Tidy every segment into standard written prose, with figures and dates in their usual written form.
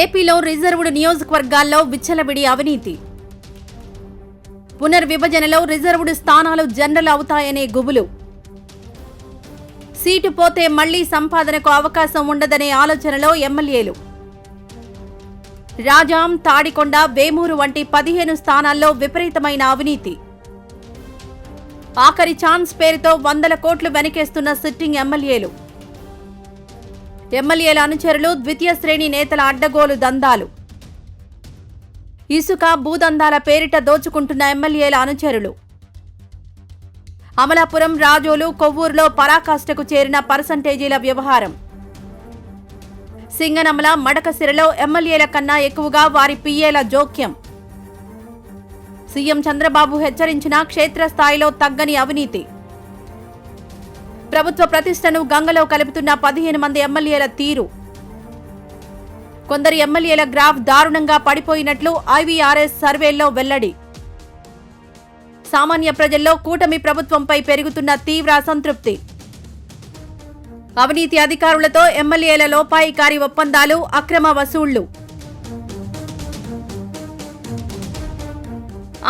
ఏపీలో రిజర్వ్డ్ నియోజకవర్గాల్లో విచ్చలవిడి అవినీతి. పునర్విభజనలో రిజర్వ్డ్ స్థానాలు జనరల్ అవుతాయనే గుబులు. సీటు పోతే మళ్లీ సంపాదనకు అవకాశం ఉండదనే ఆలోచనలో ఎమ్మెల్యేలు. రాజాం, తాడికొండ, వేమూరు వంటి 15 స్థానాల్లో విపరీతమైన అవినీతి. ఆఖరి ఛాన్స్ పేరుతో 100 కోట్లు వెనకేస్తున్న సిట్టింగ్ ఎమ్మెల్యేలు. ఎమ్మెల్యేల అనుచరులు, ద్వితీయ శ్రేణి నేతల అడ్డగోలు దందాలు. ఇసుక, భూదందాల పేరిట దోచుకుంటున్న ఎమ్మెల్యేల అనుచరులు. అమలాపురం, రాజోలు, కొవ్వూరులో పరాకాష్ఠకు చేరిన పర్సంటేజీల వ్యవహారం. సింగనమల, మడకసిరలో ఎమ్మెల్యేల కన్నా ఎక్కువగా వారి పిఏల జోక్యం. సీఎం చంద్రబాబు హెచ్చరించిన క్షేత్రస్థాయిలో తగ్గని అవినీతి. ప్రభుత్వ ప్రతిష్టను గంగలో కలుపుతున్న 15 మంది ఎమ్మెల్యేల తీరు. కొందరు ఎమ్మెల్యేల గ్రాఫ్ దారుణంగా పడిపోయినట్లు ఐవీఆర్ఎస్ సర్వేల్లో వెల్లడి. సామాన్య ప్రజల్లో కూటమి ప్రభుత్వంపై పెరుగుతున్న తీవ్ర అసంతృప్తి. అవినీతి అధికారులతో ఎమ్మెల్యేల లోపాయికారి ఒప్పందాలు, అక్రమ వసూళ్లు.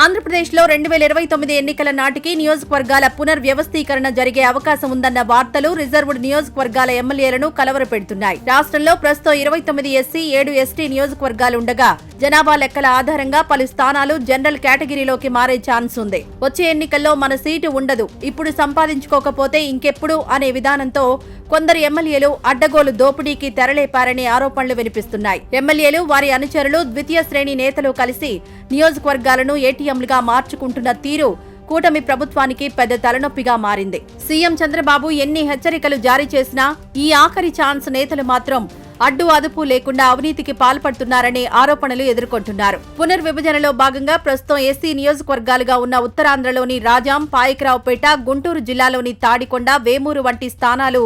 ఆంధ్రప్రదేశ్లో 2029 ఎన్నికల నాటికి నియోజకవర్గాల పునర్వ్యవస్థీకరణ జరిగే అవకాశం ఉందన్న వార్తలు రిజర్వ్డ్ నియోజకవర్గాల ఎమ్మెల్యేలను కలవరపెడుతున్నాయి. రాష్ట్రంలో ప్రస్తుతం 29 ఎస్సీ, 7 ఎస్టీ నియోజకవర్గాలుండగా జనాభా లెక్కల ఆధారంగా పలు స్థానాలు జనరల్ కేటగిరీలోకి మారే ఛాన్స్ ఉంది. వచ్చే ఎన్నికల్లో మన సీటు ఉండదు, ఇప్పుడు సంపాదించుకోకపోతే ఇంకెప్పుడు అనే విధానంతో కొందరు ఎమ్మెల్యేలు అడ్డగోలు దోపిడీకి తెరలేపారనే ఆరోపణలు వినిపిస్తున్నాయి. ఎమ్మెల్యేలు, వారి అనుచరులు, ద్వితీయ శ్రేణి నేతలు కలిసి నియోజకవర్గాలను ఏటీఎంలుగా మార్చుకుంటున్న తీరు కూటమి ప్రభుత్వానికి పెద్ద తలనొప్పిగా మారింది. సీఎం చంద్రబాబు ఎన్ని హెచ్చరికలు జారీ చేసినా ఈ ఆఖరి ఛాన్స్ నేతలు మాత్రం అడ్డు అదుపు లేకుండా అవినీతికి పాల్పడుతున్నారనే ఆరోపణలు ఎదుర్కొంటున్నారు. పునర్విభజనలో భాగంగా ప్రస్తుతం ఎస్సీ నియోజకవర్గాలుగా ఉన్న ఉత్తరాంధ్రలోని రాజాం, పాయకరావుపేట, గుంటూరు జిల్లాలోని తాడికొండ, వేమూరు వంటి స్థానాలు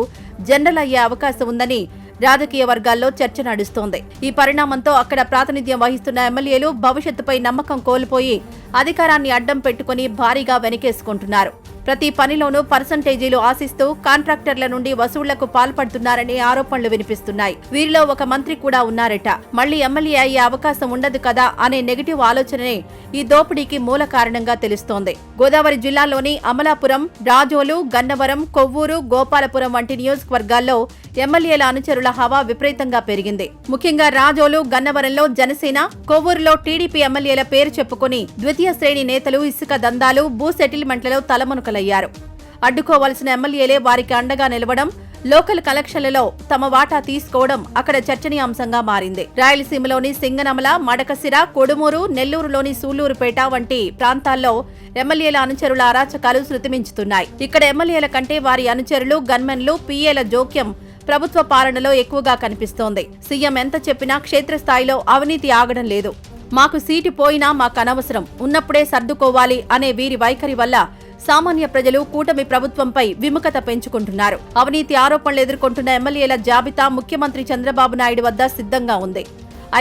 జనరల్ అయ్యే అవకాశం ఉందని రాజకీయ వర్గాల్లో చర్చ నడుస్తోంది. ఈ పరిణామంతో అక్కడ ప్రాతినిధ్యం వహిస్తున్న ఎమ్మెల్యేలు భవిష్యత్తుపై నమ్మకం కోల్పోయి అధికారాన్ని అడ్డం పెట్టుకుని భారీగా వెనకేసుకుంటున్నారు. ప్రతి పనిలోనూ పర్సంటేజీలు ఆశిస్తూ కాంట్రాక్టర్ల నుండి వసూళ్లకు పాల్పడుతున్నారనే ఆరోపణలు వినిపిస్తున్నాయి. వీరిలో ఒక మంత్రి కూడా ఉన్నారట. మళ్లీ ఎమ్మెల్యే అయ్యే అవకాశం ఉండదు కదా అనే నెగిటివ్ ఆలోచననే ఈ దోపిడీకి మూల కారణంగా తెలుస్తోంది. గోదావరి జిల్లాలోని అమలాపురం, రాజోలు, గన్నవరం, కొవ్వూరు, గోపాలపురం వంటి నియోజకవర్గాల్లో ఎమ్మెల్యేల అనుచరుల హవా విపరీతంగా పెరిగింది. ముఖ్యంగా రాజోలు, గన్నవరంలో జనసేన, కొవ్వూరులో టీడీపీ ఎమ్మెల్యేల పేరు చెప్పుకుని ద్వితీయ శ్రేణి నేతలు ఇసుక దందాలు, భూ సెటిల్మెంట్లలో తలమునకలయ్యారు. అడ్డుకోవాల్సిన ఎమ్మెల్యేలే వారికి అండగా నిలవడం, లోకల్ కలెక్షన్లలో తమ వాటా తీసుకోవడం అక్కడ చర్చనీయాంశంగా మారింది. రాయలసీమలోని సింగనమల, మడకసిర, కొడుమూరు, నెల్లూరులోని సూళ్లూరుపేట వంటి ప్రాంతాల్లో ఎమ్మెల్యేల అనుచరుల అరాచకాలు శృతిమించుతున్నాయి. ఇక్కడ ఎమ్మెల్యేల కంటే వారి అనుచరులు, గన్మెన్లు, పీఏల జోక్యం ప్రభుత్వ పాలనలో ఎక్కువగా కనిపిస్తోంది. సీఎం ఎంత చెప్పినా క్షేత్రస్థాయిలో అవినీతి ఆగడం లేదు. మాకు సీటు పోయినా మాకనవసరం, ఉన్నప్పుడే సర్దుకోవాలి అనే వీరి వైఖరి వల్ల సామాన్య ప్రజలు కూటమి ప్రభుత్వంపై విముఖత పెంచుకుంటున్నారు. అవినీతి ఆరోపణలు ఎదుర్కొంటున్న ఎమ్మెల్యేల జాబితా ముఖ్యమంత్రి చంద్రబాబు నాయుడు వద్ద సిద్ధంగా ఉంది.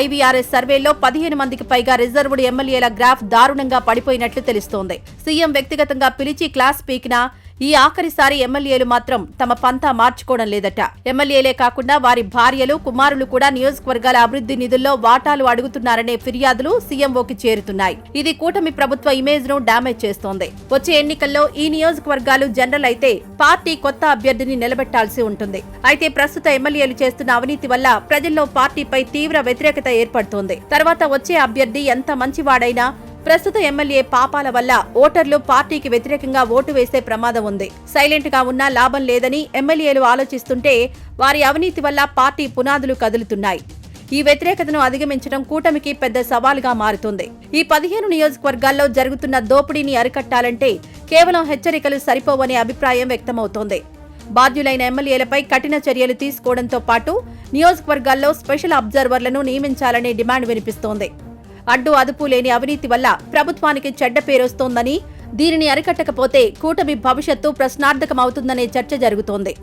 ఐవీఆర్ఎస్ సర్వేలో 15 మందికి పైగా రిజర్వ్డ్ ఎమ్మెల్యేల గ్రాఫ్ దారుణంగా పడిపోయినట్లు తెలుస్తోంది. సీఎం వ్యక్తిగతంగా పిలిచి క్లాస్ పీకినా ఈ ఆఖరిసారి ఎమ్మెల్యేలు మాత్రం తమ పంతా మార్చుకోవడం లేదట. ఎమ్మెల్యేలే కాకుండా వారి భార్యలు, కుమారులు కూడా నియోజకవర్గాల అభివృద్ధి నిధుల్లో వాటాలు అడుగుతున్నారనే ఫిర్యాదులు సీఎంఓకి చేరుతున్నాయి. ఇది కూటమి ప్రభుత్వ ఇమేజ్ ను డ్యామేజ్ చేస్తోంది. వచ్చే ఎన్నికల్లో ఈ నియోజకవర్గాలు జనరల్ అయితే పార్టీ కొత్త అభ్యర్థిని నిలబెట్టాల్సి ఉంటుంది. అయితే ప్రస్తుత ఎమ్మెల్యేలు చేస్తున్న అవినీతి వల్ల ప్రజల్లో పార్టీపై తీవ్ర వ్యతిరేకత ఏర్పడుతోంది. తర్వాత వచ్చే అభ్యర్థి ఎంత మంచివాడైనా ప్రస్తుత ఎమ్మెల్యే పాపాల వల్ల ఓటర్లు పార్టీకి వ్యతిరేకంగా ఓటు వేసే ప్రమాదం ఉంది. సైలెంట్ గా ఉన్నా లాభం లేదని ఎమ్మెల్యేలు ఆలోచిస్తుంటే వారి అవినీతి వల్ల పార్టీ పునాదులు కదులుతున్నాయి. ఈ వ్యతిరేకతను అధిగమించడం కూటమికి పెద్ద సవాలుగా మారుతుంది. ఈ 15 నియోజకవర్గాల్లో జరుగుతున్న దోపిడీని అరికట్టాలంటే కేవలం హెచ్చరికలు సరిపోవనే అభిప్రాయం వ్యక్తమవుతోంది. బాధ్యులైన ఎమ్మెల్యేలపై కఠిన చర్యలు తీసుకోవడంతో పాటు నియోజకవర్గాల్లో స్పెషల్ అబ్జర్వర్లను నియమించాలనే డిమాండ్ వినిపిస్తోంది. అడ్డు అదుపు లేని అవినీతి వల్ల ప్రభుత్వానికి చెడ్డ పేరొస్తోందని, దీనిని అరికట్టకపోతే కూటమి భవిష్యత్తు ప్రశ్నార్థకమవుతుందనే చర్చ జరుగుతోంది.